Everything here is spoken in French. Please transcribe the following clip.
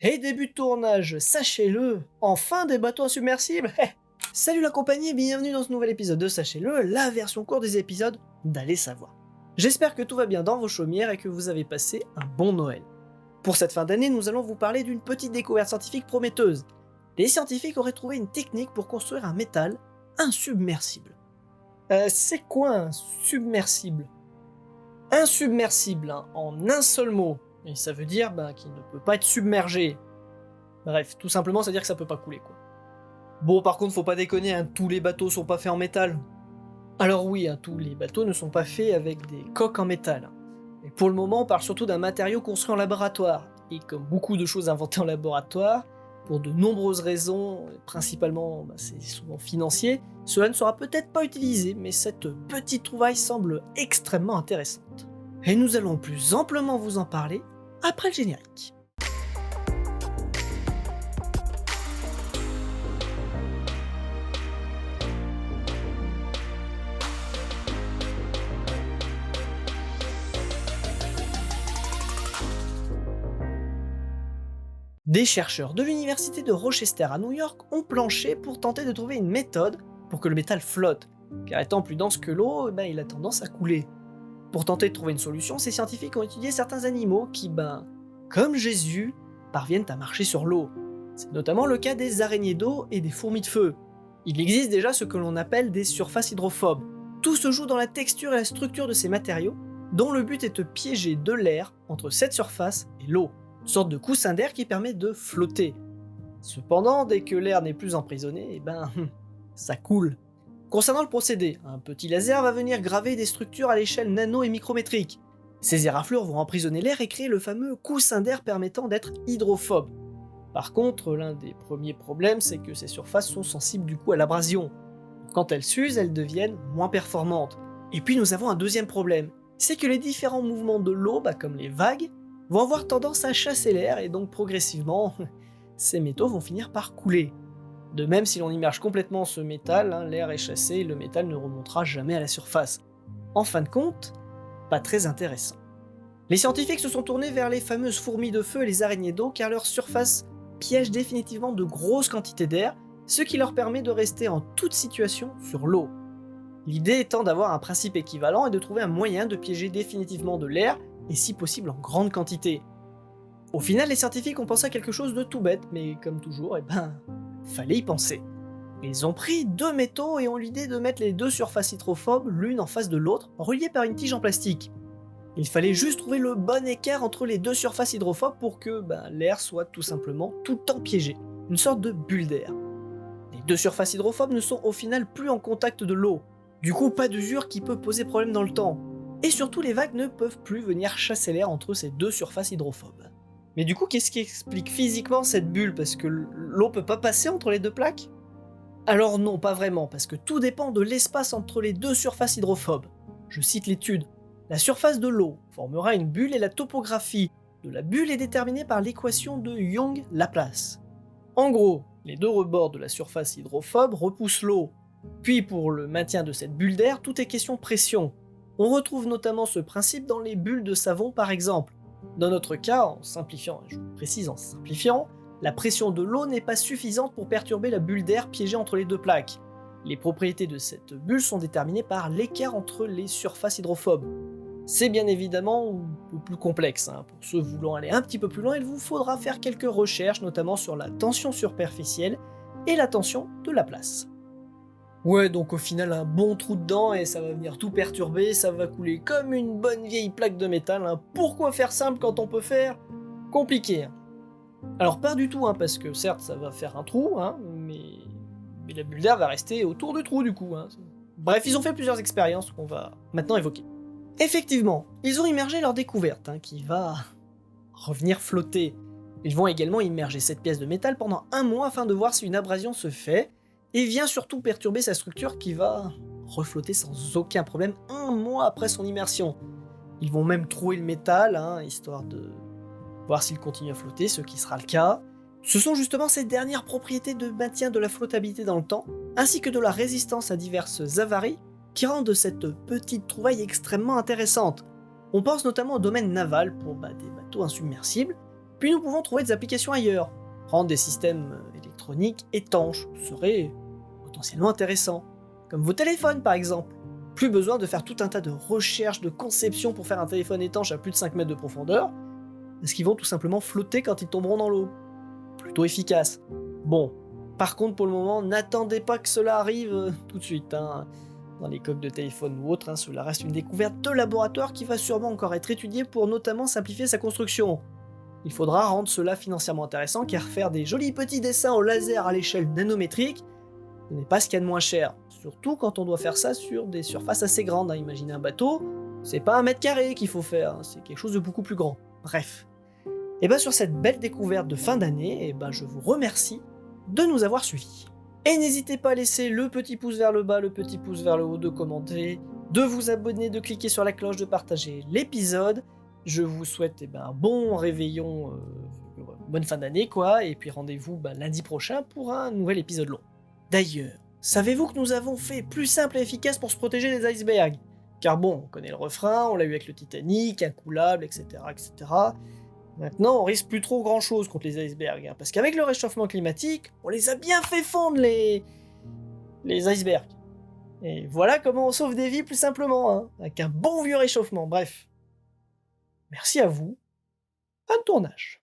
Et début de tournage, sachez-le, enfin des bateaux insubmersibles. Salut la compagnie et bienvenue dans ce nouvel épisode de Sachez-le, la version courte des épisodes d'Allez savoir. J'espère que tout va bien dans vos chaumières et que vous avez passé un bon Noël. Pour cette fin d'année, nous allons vous parler d'une petite découverte scientifique prometteuse. Les scientifiques auraient trouvé une technique pour construire un métal insubmersible. C'est quoi un submersible? Insubmersible, hein, en un seul mot. Et ça veut dire qu'il ne peut pas être submergé. Bref, tout simplement, ça veut dire que ça peut pas couler, quoi. Bon, par contre, faut pas déconner, hein, tous les bateaux sont pas faits en métal. Alors oui, hein, tous les bateaux ne sont pas faits avec des coques en métal. Et pour le moment, on parle surtout d'un matériau construit en laboratoire. Et comme beaucoup de choses inventées en laboratoire, pour de nombreuses raisons, principalement c'est souvent financier, cela ne sera peut-être pas utilisé, mais cette petite trouvaille semble extrêmement intéressante. Et nous allons plus amplement vous en parler après le générique. Des chercheurs de l'université de Rochester à New York ont planché pour tenter de trouver une méthode pour que le métal flotte, car étant plus dense que l'eau, il a tendance à couler. Pour tenter de trouver une solution, ces scientifiques ont étudié certains animaux qui, comme Jésus, parviennent à marcher sur l'eau. C'est notamment le cas des araignées d'eau et des fourmis de feu. Il existe déjà ce que l'on appelle des surfaces hydrophobes. Tout se joue dans la texture et la structure de ces matériaux, dont le but est de piéger de l'air entre cette surface et l'eau. Une sorte de coussin d'air qui permet de flotter. Cependant, dès que l'air n'est plus emprisonné, ça coule. Concernant le procédé, un petit laser va venir graver des structures à l'échelle nano et micrométrique. Ces éraflures vont emprisonner l'air et créer le fameux coussin d'air permettant d'être hydrophobe. Par contre, l'un des premiers problèmes, c'est que ces surfaces sont sensibles du coup à l'abrasion. Quand elles s'usent, elles deviennent moins performantes. Et puis nous avons un deuxième problème, c'est que les différents mouvements de l'eau, comme les vagues, vont avoir tendance à chasser l'air et donc progressivement, ces métaux vont finir par couler. De même, si l'on immerge complètement ce métal, l'air est chassé et le métal ne remontera jamais à la surface. En fin de compte, pas très intéressant. Les scientifiques se sont tournés vers les fameuses fourmis de feu et les araignées d'eau car leur surface piège définitivement de grosses quantités d'air, ce qui leur permet de rester en toute situation sur l'eau. L'idée étant d'avoir un principe équivalent et de trouver un moyen de piéger définitivement de l'air, et si possible en grande quantité. Au final, les scientifiques ont pensé à quelque chose de tout bête, mais comme toujours, fallait y penser. Ils ont pris deux métaux et ont l'idée de mettre les deux surfaces hydrophobes l'une en face de l'autre, reliées par une tige en plastique. Il fallait juste trouver le bon écart entre les deux surfaces hydrophobes pour que l'air soit tout simplement tout le temps piégé, une sorte de bulle d'air. Les deux surfaces hydrophobes ne sont au final plus en contact de l'eau, du coup pas d'usure qui peut poser problème dans le temps. Et surtout, les vagues ne peuvent plus venir chasser l'air entre ces deux surfaces hydrophobes. Mais du coup, qu'est-ce qui explique physiquement cette bulle? Parce que l'eau peut pas passer entre les deux plaques? Alors non, pas vraiment, parce que tout dépend de l'espace entre les deux surfaces hydrophobes. Je cite l'étude. La surface de l'eau formera une bulle et la topographie de la bulle est déterminée par l'équation de Young-Laplace. En gros, les deux rebords de la surface hydrophobe repoussent l'eau. Puis pour le maintien de cette bulle d'air, tout est question de pression. On retrouve notamment ce principe dans les bulles de savon par exemple. Dans notre cas, en simplifiant, je précise en simplifiant, la pression de l'eau n'est pas suffisante pour perturber la bulle d'air piégée entre les deux plaques. Les propriétés de cette bulle sont déterminées par l'écart entre les surfaces hydrophobes. C'est bien évidemment un peu plus complexe, pour ceux voulant aller un petit peu plus loin, il vous faudra faire quelques recherches, notamment sur la tension superficielle et la tension de Laplace. Ouais, donc au final, un bon trou dedans et ça va venir tout perturber, ça va couler comme une bonne vieille plaque de métal. Pourquoi faire simple quand on peut faire compliqué? Alors pas du tout, parce que certes ça va faire un trou, mais la bulle d'air va rester autour du trou du coup. Bref, ils ont fait plusieurs expériences qu'on va maintenant évoquer. Effectivement, ils ont immergé leur découverte, qui va revenir flotter. Ils vont également immerger cette pièce de métal pendant 1 mois afin de voir si une abrasion se fait, et vient surtout perturber sa structure qui va reflotter sans aucun problème 1 mois après son immersion. Ils vont même trouer le métal, histoire de voir s'il continue à flotter, ce qui sera le cas. Ce sont justement ces dernières propriétés de maintien de la flottabilité dans le temps, ainsi que de la résistance à diverses avaries, qui rendent cette petite trouvaille extrêmement intéressante. On pense notamment au domaine naval pour des bateaux insubmersibles, Puis nous pouvons trouver des applications ailleurs. Rendre des systèmes électroniques étanches serait potentiellement intéressant. Comme vos téléphones par exemple. Plus besoin de faire tout un tas de recherches, de conception pour faire un téléphone étanche à plus de 5 mètres de profondeur, parce qu'ils vont tout simplement flotter quand ils tomberont dans l'eau. Plutôt efficace. Bon, par contre pour le moment, n'attendez pas que cela arrive tout de suite. Dans les coques de téléphone ou autres, cela reste une découverte de laboratoire qui va sûrement encore être étudiée pour notamment simplifier sa construction. Il faudra rendre cela financièrement intéressant car faire des jolis petits dessins au laser à l'échelle nanométrique, ce n'est pas ce qu'il y a de moins cher. Surtout quand on doit faire ça sur des surfaces assez grandes. Imaginez un bateau, c'est pas 1 m² qu'il faut faire, c'est quelque chose de beaucoup plus grand. Bref. Et bien sur cette belle découverte de fin d'année, je vous remercie de nous avoir suivis. Et n'hésitez pas à laisser le petit pouce vers le bas, le petit pouce vers le haut, de commenter, de vous abonner, de cliquer sur la cloche, de partager l'épisode. Je vous souhaite un bon réveillon, bonne fin d'année quoi, et puis rendez-vous lundi prochain pour un nouvel épisode long. D'ailleurs, savez-vous que nous avons fait plus simple et efficace pour se protéger des icebergs? Car bon, on connaît le refrain, on l'a eu avec le Titanic, incoulable, etc. etc. Maintenant, on risque plus trop grand chose contre les icebergs, parce qu'avec le réchauffement climatique, on les a bien fait fondre les icebergs. Et voilà comment on sauve des vies plus simplement, avec un bon vieux réchauffement, bref. Merci à vous, bonne tournage.